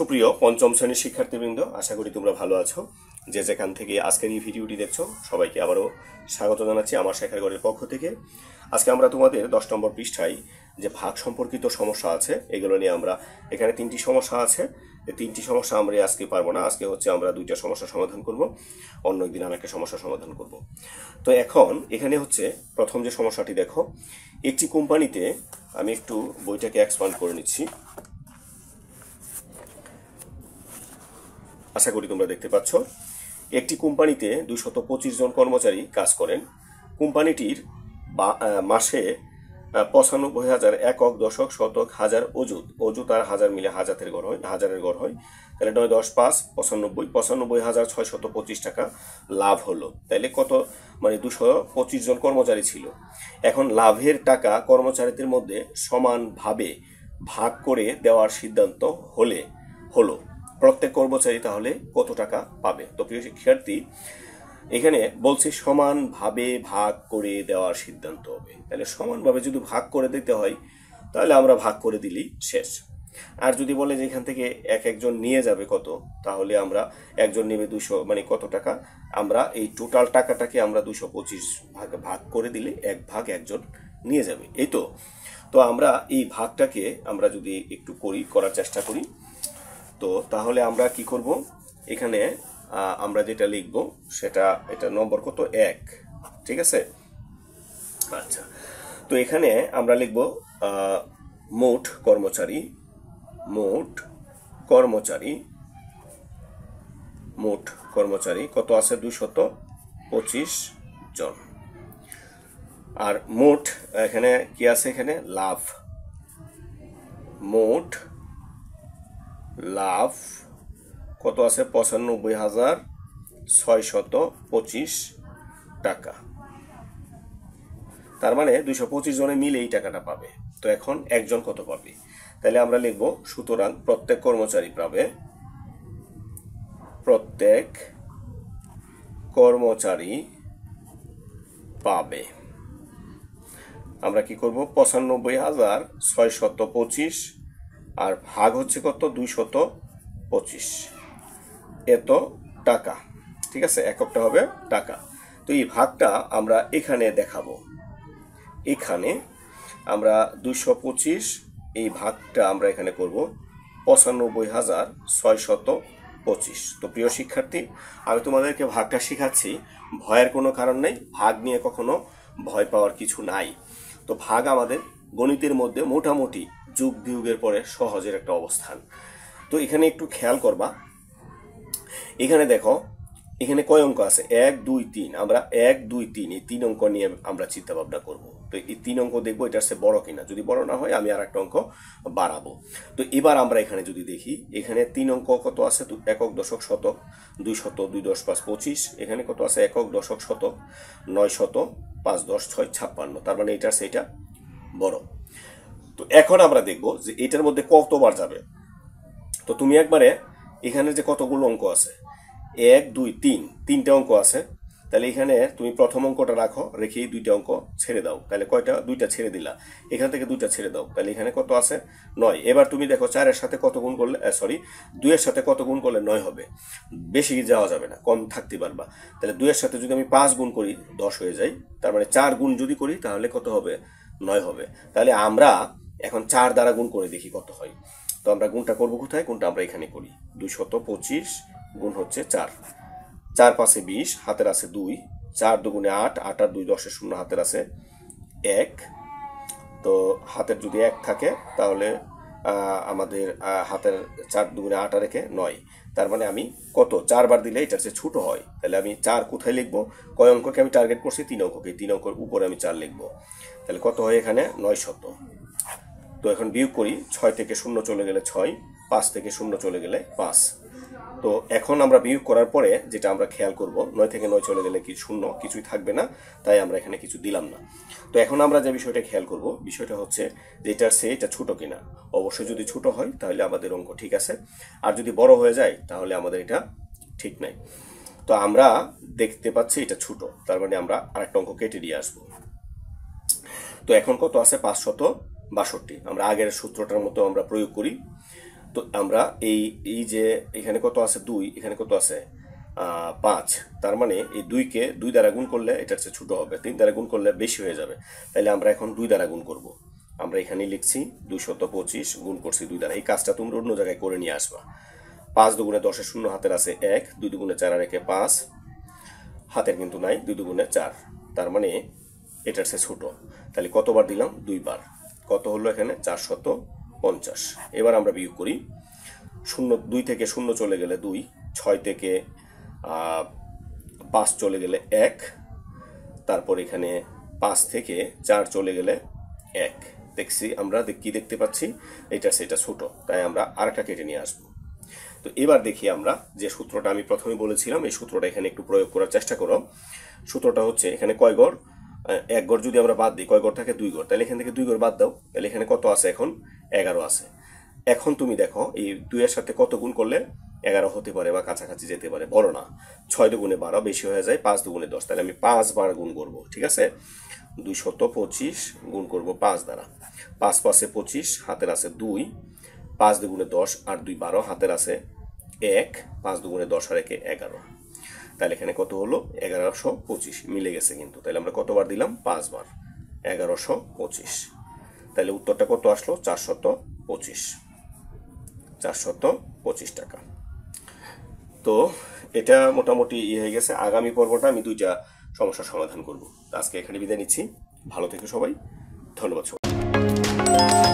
সুপ্রিয় পঞ্চম শ্রেণীর শিক্ষার্থীবৃন্দ, আশা করি তোমরা ভালো আছো। যে যেখান থেকে আজকের এই ভিডিওটি দেখছো সবাইকে আবারও স্বাগত জানাচ্ছি আমার শেখার ঘরের পক্ষ থেকে। আজকে আমরা তোমাদের 10 নম্বর পৃষ্ঠায় যে ভাগ সম্পর্কিত সমস্যা আছে এগুলো নিয়ে আমরা এখানে 3টি সমস্যা আছে। এই 3টি সমস্যা আমরা আজকে পারবো না, আজকে হচ্ছে আমরা 2টা সমস্যা সমাধান করব, অন্য একদিন আরেকটা সমস্যা সমাধান করব। তো এখন এখানে হচ্ছে প্রথম যে সমস্যাটি দেখো, একটি কোম্পানিতে, আমি একটু বইটাকে এক্সপান্ড করে নিচ্ছি, আশা করি তোমরা দেখতে পাচ্ছ। একটি কোম্পানিতে 225 জন কর্মচারী কাজ করেন। কোম্পানিটির মাসে 95,000 একক, দশক, শতক, হাজার অযুত আর হাজার মিলে হাজারের গড় হয়। তাহলে 9, 10, 5, 95,625 টাকা লাভ হলো। তাইলে কত, মানে 225 জন কর্মচারী ছিল। এখন লাভের টাকা কর্মচারীদের মধ্যে সমানভাবে ভাগ করে দেওয়ার সিদ্ধান্ত হলো। প্রত্যেক কর্মচারী তাহলে কত টাকা পাবে? তো প্রিয় শিক্ষার্থী, এখানে বলছে সমানভাবে ভাগ করে দেওয়ার সিদ্ধান্ত হবে। তাহলে সমানভাবে যদি ভাগ করে দিতে হয় তাহলে আমরা ভাগ করে দিলেই শেষ। আর যদি বলে যে এখান থেকে একজন নিয়ে যাবে কত, তাহলে আমরা একজন নেবে 200, মানে কত টাকা, আমরা এই টোটাল টাকাটাকে আমরা 225 ভাগ করে দিলে 1 ভাগ একজন নিয়ে যাবে, এই তো। তো আমরা এই ভাগটাকে আমরা যদি একটু করার চেষ্টা করি, তো তাহলে আমরা কি করব, এখানে আমরা যেটা লিখব সেটা, এটা নম্বর কত, 1, ঠিক আছে। আচ্ছা, তো এখানে আমরা লিখব মোট কর্মচারী কত আছে, 225 জন। আর মোট এখানে কি আছে, এখানে মোট লাভ কত আছে, 95,625 টাকা। তার মানে 225 জনে মিলে এই টাকাটা পাবে। তো এখন একজন কত পাবে? তাহলে আমরা লিখব, সুতরাং প্রত্যেক কর্মচারী পাবে, আমরা কি করব, 95,625 আর ভাগ হচ্ছে কত, 225, এত টাকা, ঠিক আছে, এককটা হবে টাকা। তো এই ভাগটা আমরা এখানে দেখাবো, এখানে আমরা 225, এই ভাগটা আমরা এখানে করব 95,625। তো প্রিয় শিক্ষার্থী, আমি তোমাদেরকে ভাগটা শেখাচ্ছি, ভয়ের কোনো কারণ নেই, ভাগ নিয়ে কখনো ভয় পাওয়ার কিছু নাই। তো ভাগ আমাদের গণিতের মধ্যে মোটামুটি যোগ বিয়োগের পরে সহজের একটা অবস্থান। তো এখানে একটু খেয়াল করবা, এখানে দেখো এখানে কয় অঙ্ক আছে, 1, 2, 3। আমরা 1, 2, 3 এই 3 অঙ্ক নিয়ে আমরা চিন্তা ভাবনা করবো। তো এই 3 অঙ্ক দেখবো এটার চেয়ে বড় কিনা, যদি বড় না হয় আমি আর একটা অঙ্ক বাড়াবো। তো এবার আমরা এখানে যদি দেখি, এখানে 3 অঙ্ক কত আছে, একক, দশক, শতক, 2 শতক, 2, 10, 5, 25। এখানে কত আছে, একক, দশক, শতক, 9 শতক, 5, 10, 6, 56। তার মানে এটার চেয়ে এটা বড়। তো এখন আমরা দেখবো যে এটার মধ্যে কতবার যাবে। তো তুমি একবারে এখানে যে কতগুলো অঙ্ক আছে, 1, 2, 3, 3টে অঙ্ক আছে। তাহলে এখানে তুমি প্রথম অঙ্কটা রাখো, রেখেই 2টা অঙ্ক ছেড়ে দাও। তাহলে কয়টা, 2টা ছেড়ে দিলা, এখান থেকে 2টা ছেড়ে দাও। তাহলে এখানে কত আছে, 9। এবার তুমি দেখো 4-এর সাথে কত গুণ করলে, 2-এর সাথে কত গুণ করলে 9 হবে। বেশি যাওয়া যাবে না, কম থাকতে পারবা। তাহলে 2-এর সাথে যদি আমি 5 গুণ করি 10 হয়ে যায়। তার মানে 4 গুণ যদি করি তাহলে কত হবে, 9 হবে। তাহলে আমরা এখন 4 দ্বারা গুণ করে দেখি কত হয়। তো আমরা গুণটা করবো কোথায়, গুণটা আমরা এখানে করি। 225 গুণ হচ্ছে 4, 4 5 20, হাতের আছে 2, 4 2 8, 8 আর 2 10 শূন্য, হাতের আছে 1। তো হাতের যদি 1 থাকে তাহলে আমাদের হাতের 4 2 8 রেখে 9। তার মানে আমি কত, 4 বার দিলে এটার চেয়ে ছোট হয়। তাহলে আমি 4 কোথায় লিখবো, কয় অঙ্ককে আমি টার্গেট করছি, 3 অঙ্ককে, 3 অঙ্কের উপরে আমি 4 লিখবো। তাহলে কত হয় এখানে, 900। তো এখন বিয়োগ করি, 6 থেকে 0 চলে গেলে 6, 5 থেকে 0 চলে গেলে 5। তো এখন আমরা বিয়োগ করার পরে যেটা আমরা খেয়াল করব, 9 থেকে 9 চলে গেলে কি 0, কিছুই থাকবে না, তাই আমরা এখানে কিছু দিলাম না। তো এখন আমরা যে বিষয়টা খেয়াল করব, বিষয়টা হচ্ছে যে এটার চেয়ে এটা ছোট কিনা। অবশ্যই যদি ছোট হয় তাহলে আমাদের অঙ্ক ঠিক আছে, আর যদি বড় হয়ে যায় তাহলে আমাদের এটা ঠিক নাই। তো আমরা দেখতে পাচ্ছি এটা ছোট, তার মানে আমরা আরেকটা অঙ্ক কেটে দিয়ে আসবো। তো এখন কত আছে, 562। আমরা আগের সূত্রটার মতো আমরা প্রয়োগ করি। তো আমরা এই এই যে এখানে কত আছে 2, এখানে কত আছে 5, তার মানে এই 2কে 2 দ্বারা গুণ করলে এটার চেয়ে ছোট হবে, 3 দ্বারা গুণ করলে বেশি হয়ে যাবে। তাহলে আমরা এখন 2 দ্বারা গুণ করব। আমরা এখানে লিখছি 225 গুণ করছি 2 দ্বারা। এই কাজটা তোমরা অন্য জায়গায় করে নিয়ে আসবা। 5 দুগুণে 10 শূন্য হাতের আছে 1, 2 দুগুণে 4 আর 1 5, হাতের কিন্তু নাই, 2 দুগুণে 4, তার মানে এটার চেয়ে ছোট। তাহলে কতবার দিলাম? 2 বার। কত হলো এখানে? 450। এবার আমরা বিয়োগ করি। 2 থেকে 0 চলে গেলে 2, 6 থেকে 5 চলে গেলে 1, তারপর এখানে 5 থেকে 4 চলে গেলে 1। দেখছি আমরা কি দেখতে পাচ্ছি? সেটা ছোট, তাই আমরা আরেকটা কেটে নিয়ে আসবো। তো এবার দেখি আমরা যে সূত্রটা আমি প্রথমে বলেছিলাম, এই সূত্রটা এখানে একটু প্রয়োগ করার চেষ্টা করো। সূত্রটা হচ্ছে এখানে কয় ঘর? 1 ঘর যদি আমরা বাদ দিই, কয় ঘর থাকে? 2 ঘর। তাহলে এখান থেকে 2 ঘর বাদ দাও, তাহলে এখানে কত আছে? এখন 11 আছে। এখন তুমি দেখো এই 2 এর সাথে কত গুণ করলে 11 হতে পারে বা কাছাকাছি যেতে পারে? বড় না, 6 দুগুণে 12 বেশি হয়ে যায়, 5 দুগুণে 10। তাহলে আমি 5 বার গুণ করব, ঠিক আছে? 225 গুণ করব 5 দ্বারা। 5 5 25, হাতের আছে 2, 5 দুগুণে 10 আর 2 12, হাতের আছে 1, 5 দুগুণে 10 আর 1 11। তাহলে এখানে কত হলো? 1125। মিলে গেছে কিন্তু। তাহলে আমরা কতবার দিলাম? 5 বার। 1125। তাহলে উত্তরটা কত আসলো? 425। 425 টাকা। তো এটা মোটামুটি হয়ে গেছে। আগামী পর্বটা আমি 2টা সমস্যার সমাধান করব। আজকে এখানে বিদায় নিচ্ছি। ভালো থেকো সবাই, ধন্যবাদ সবাই।